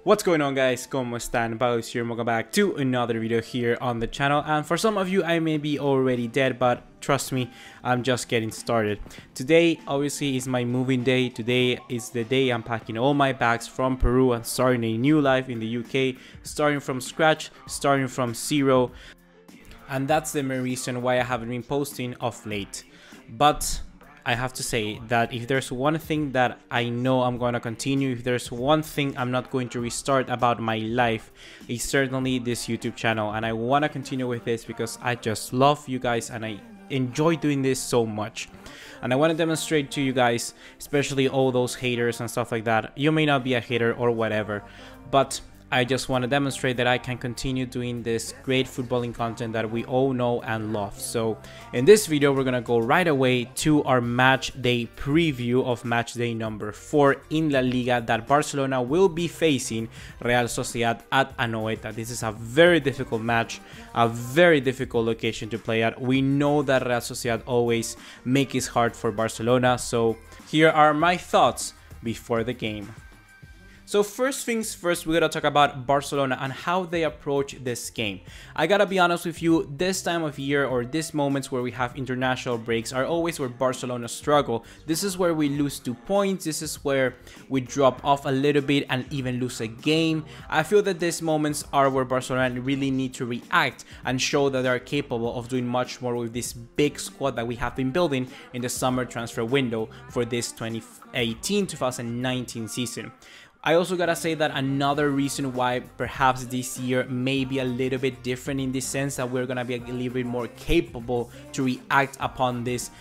What's going on, guys? ¿Cómo están? BugaLuis here. Welcome back to another video here on the channel. And for some of you, I may be already dead, but trust me, I'm just getting started. Today obviously is my moving day. Today is the day I'm packing all my bags from Peru and starting a new life in the UK, starting from scratch, starting from zero. And that's the main reason why I haven't been posting of late. But I have to say that if there's one thing that I know I'm going to continue, if there's one thing I'm not going to restart about my life, is certainly this YouTube channel. And I want to continue with this because I just love you guys and I enjoy doing this so much. And I want to demonstrate to you guys, especially all those haters and stuff like that. You may not be a hater or whatever, but I just want to demonstrate that I can continue doing this great footballing content that we all know and love. So in this video, we're going to go right away to our match day preview of match day number 4 in La Liga, that Barcelona will be facing Real Sociedad at Anoeta. This is a very difficult match, a very difficult location to play at. We know that Real Sociedad always make it hard for Barcelona. So here are my thoughts before the game. So first things first, we're gonna talk about Barcelona and how they approach this game. I gotta be honest with you, this time of year or these moments where we have international breaks are always where Barcelona struggle. This is where we lose 2 points. This is where we drop off a little bit and even lose a game. I feel that these moments are where Barcelona really need to react and show that they are capable of doing much more with this big squad that we have been building in the summer transfer window for this 2018-2019 season. I also gotta say that another reason why perhaps this year may be a little bit different in the sense that we're gonna be a little bit more capable to react upon this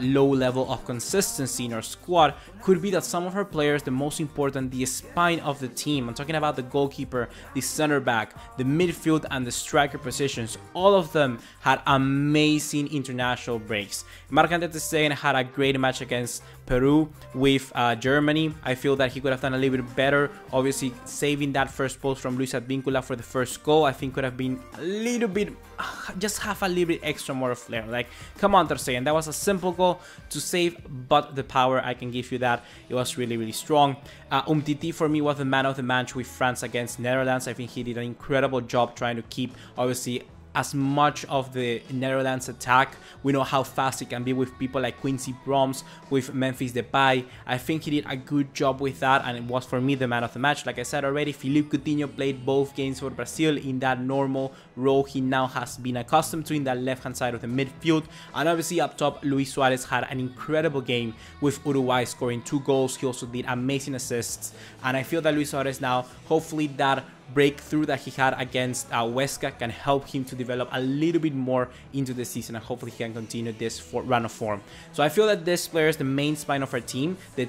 low level of consistency in our squad could be that some of our players, the most important, the spine of the team, I'm talking about the goalkeeper, the center back, the midfield and the striker positions, all of them had amazing international breaks. Marc Ter Stegen had a great match against Peru with Germany. I feel that he could have done a little bit better. Obviously, saving that first post from Luis Advíncula for the first goal, I think could have been a little bit, just have a little bit extra more of flair. Like, come on, Ter Stegen, that was a simple goal to save, but the power, I can give you that. It was really, really strong. Umtiti for me was the man of the match with France against Netherlands. I think he did an incredible job trying to keep, obviously, as much of the Netherlands attack. We know how fast he can be with people like Quincy Promes, with Memphis Depay. I think he did a good job with that, and it was for me the man of the match. Like I said already, Philippe Coutinho played both games for Brazil in that normal role he now has been accustomed to in that left-hand side of the midfield. And obviously up top, Luis Suarez had an incredible game with Uruguay, scoring 2 goals. He also did amazing assists, and I feel that Luis Suarez now, hopefully that breakthrough that he had against Huesca can help him to develop a little bit more into the season, and hopefully he can continue this run of form. So I feel that this player is the main spine of our team, the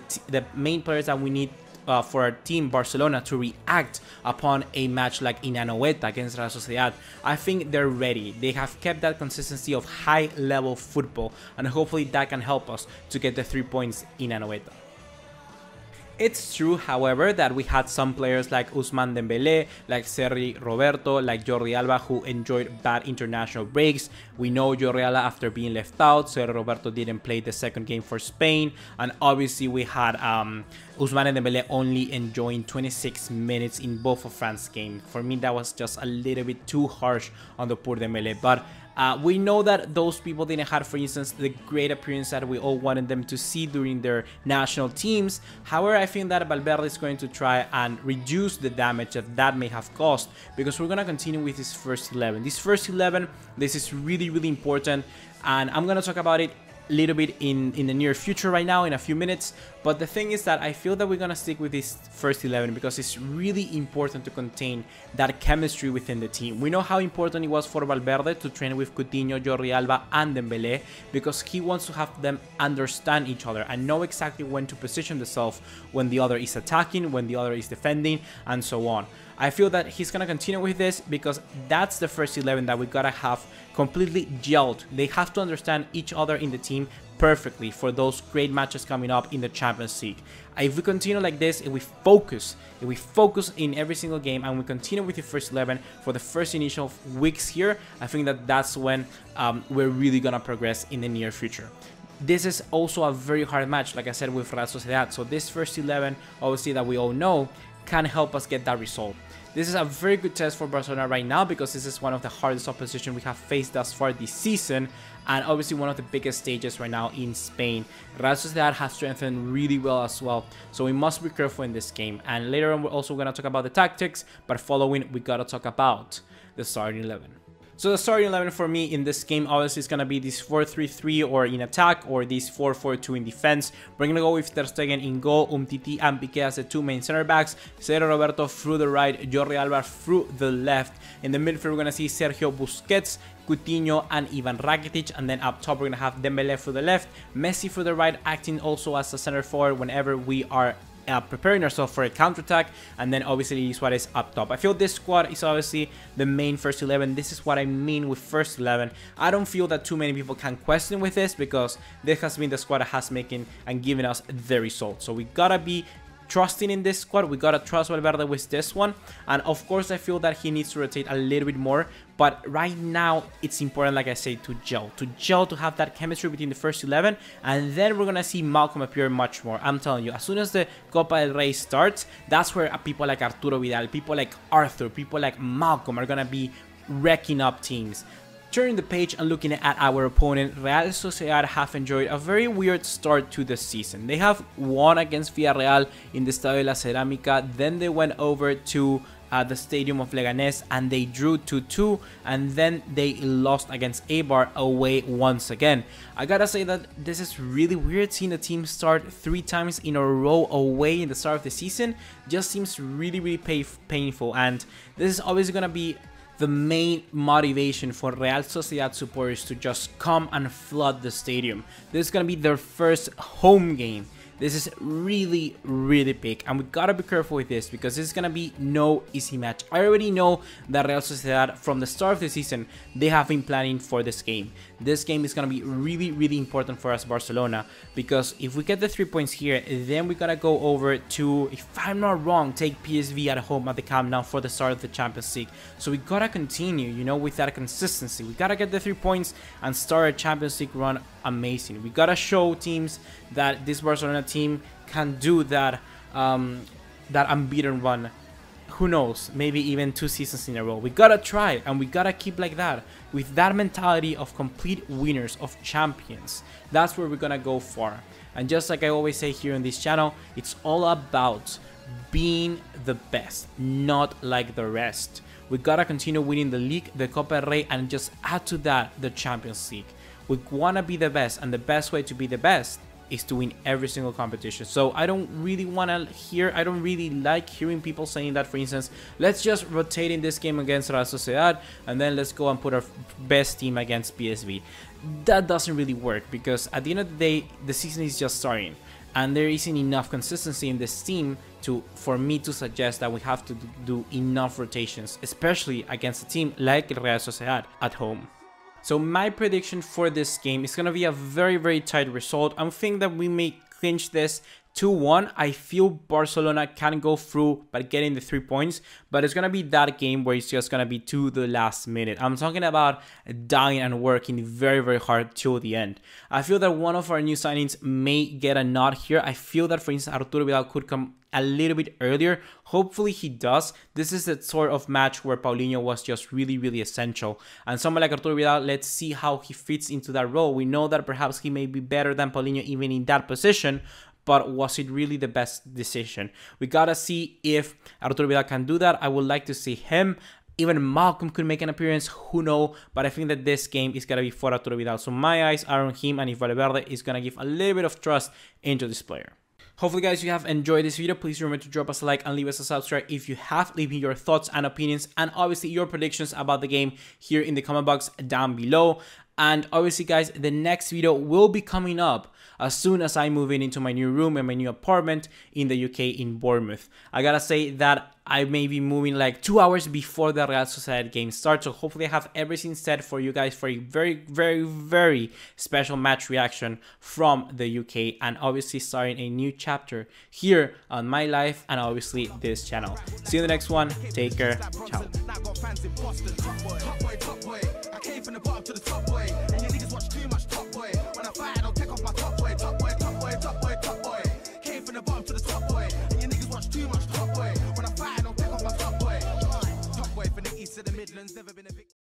main players that we need for our team Barcelona to react upon a match like in Anoeta against Real Sociedad. I think they're ready. They have kept that consistency of high level football, and hopefully that can help us to get the 3 points in Anoeta. It's true, however, that we had some players like Ousmane Dembélé, like Sergi Roberto, like Jordi Alba, who enjoyed bad international breaks. We know Jordi Alba after being left out. Sergi Roberto didn't play the second game for Spain, and obviously we had Ousmane Dembélé only enjoying 26 minutes in both of France's games. For me, that was just a little bit too harsh on the poor Dembélé, but we know that those people didn't have, for instance, the great appearance that we all wanted them to see during their national teams. However, I think that Valverde is going to try and reduce the damage that may have caused, because we're going to continue with this first 11. This first 11, this is really, really important, and I'm going to talk about it a little bit in the near future right now in a few minutes. But the thing is that I feel that we're gonna stick with this first 11 because it's really important to contain that chemistry within the team. We know how important it was for Valverde to train with Coutinho, Jordi Alba and Dembélé, because he wants to have them understand each other and know exactly when to position themselves when the other is attacking, when the other is defending, and so on. I feel that he's gonna continue with this because that's the first 11 that we gotta have completely gelled. They have to understand each other in the team perfectly for those great matches coming up in the Champions League. If we continue like this, if we focus in every single game and we continue with the first 11 for the first initial weeks here, I think that that's when we're really gonna progress in the near future. This is also a very hard match, like I said, with Real Sociedad. So this first 11, obviously, that we all know, can help us get that result. This is a very good test for Barcelona right now because this is one of the hardest opposition we have faced thus far this season, and obviously one of the biggest stages right now in Spain. Real Sociedad has strengthened really well as well, so we must be careful in this game. And later on we're also going to talk about the tactics, but following we got to talk about the starting 11. So the starting 11 for me in this game obviously is going to be this 4-3-3 or in attack, or this 4-4-2 in defense. We're going to go with Ter Stegen in goal, Umtiti and Piqué as the two main center backs, Sergio Roberto through the right, Jordi Alba through the left. In the midfield we're going to see Sergio Busquets, Coutinho and Ivan Rakitic, and then up top we're going to have Dembele for the left, Messi for the right, acting also as a center forward whenever we are preparing ourselves for a counterattack, and then obviously Luis Suarez up top. I feel this squad is obviously the main first 11. This is what I mean with first 11. I don't feel that too many people can question with this because this has been the squad that has making and giving us the results. So we gotta be trusting in this squad. We gotta trust Valverde with this one, and of course I feel that he needs to rotate a little bit more, but right now it's important, like I say, to gel, to have that chemistry between the first 11, and then we're gonna see Malcolm appear much more. I'm telling you, as soon as the Copa del Rey starts, that's where people like Arturo Vidal, people like Arthur, people like Malcolm are gonna be wrecking up teams. Turning the page and looking at our opponent, Real Sociedad have enjoyed a very weird start to the season. They have won against Villarreal in the Estadio de la Cerámica, then they went over to the stadium of Leganés and they drew 2-2, and then they lost against Eibar away once again. I gotta say that this is really weird, seeing the team start 3 times in a row away in the start of the season. Just seems really painful, and this is obviously gonna be the main motivation for Real Sociedad supporters to just come and flood the stadium. This is gonna be their first home game. This is really big, and we gotta be careful with this because this is gonna be no easy match. I already know that Real Sociedad from the start of the season, they have been planning for this game. This game is gonna be really important for us, Barcelona, because if we get the 3 points here, then we gotta go over to, if I'm not wrong, take PSV at home at the Camp Nou for the start of the Champions League. So we gotta continue, you know, with that consistency. We gotta get the 3 points and start a Champions League run amazing. We gotta show teams that this Barcelona team can do that that unbeaten run. Who knows, maybe even 2 seasons in a row. We gotta try, and we gotta keep like that, with that mentality of complete winners, of champions. That's where we're gonna go far. And just like I always say here on this channel, it's all about being the best, not like the rest. We gotta continue winning the league, the Copa del Rey, and just add to that the Champions League. We wanna be the best, and the best way to be the best is to win every single competition. So I don't really like hearing people saying that, for instance, let's just rotate in this game against Real Sociedad and then let's go and put our best team against PSV. That doesn't really work, because at the end of the day, the season is just starting and there isn't enough consistency in this team for me to suggest that we have to do enough rotations, especially against a team like Real Sociedad at home. So my prediction for this game is going to be a very tight result. I'm thinking that we may clinch this 2-1. I feel Barcelona can go through by getting the 3 points, but it's going to be that game where it's just going to be to the last minute. I'm talking about dying and working very hard till the end. I feel that one of our new signings may get a nod here. I feel that, for instance, Arturo Vidal could come a little bit earlier. Hopefully he does. This is the sort of match where Paulinho was just really essential, and someone like Arturo Vidal, let's see how he fits into that role. We know that perhaps he may be better than Paulinho even in that position, but was it really the best decision? We gotta see if Arturo Vidal can do that. I would like to see him. Even Malcolm could make an appearance, who knows? But I think that this game is gonna be for Arturo Vidal. So my eyes are on him, and if Valverde is gonna give a little bit of trust into this player. Hopefully guys, you have enjoyed this video. Please remember to drop us a like and leave us a subscribe if you have. Leave me your thoughts and opinions, and obviously your predictions about the game here in the comment box down below. And obviously guys, the next video will be coming up as soon as I move into my new room and my new apartment in the UK in Bournemouth. I gotta say that I may be moving like 2 hours before the Real Sociedad game starts, so hopefully I have everything set for you guys for a very special match reaction from the UK, and obviously starting a new chapter here on my life and obviously this channel. See you in the next one. Take care. Ciao. Top boy, came from the bottom to the top boy, and your niggas too much top boy. When I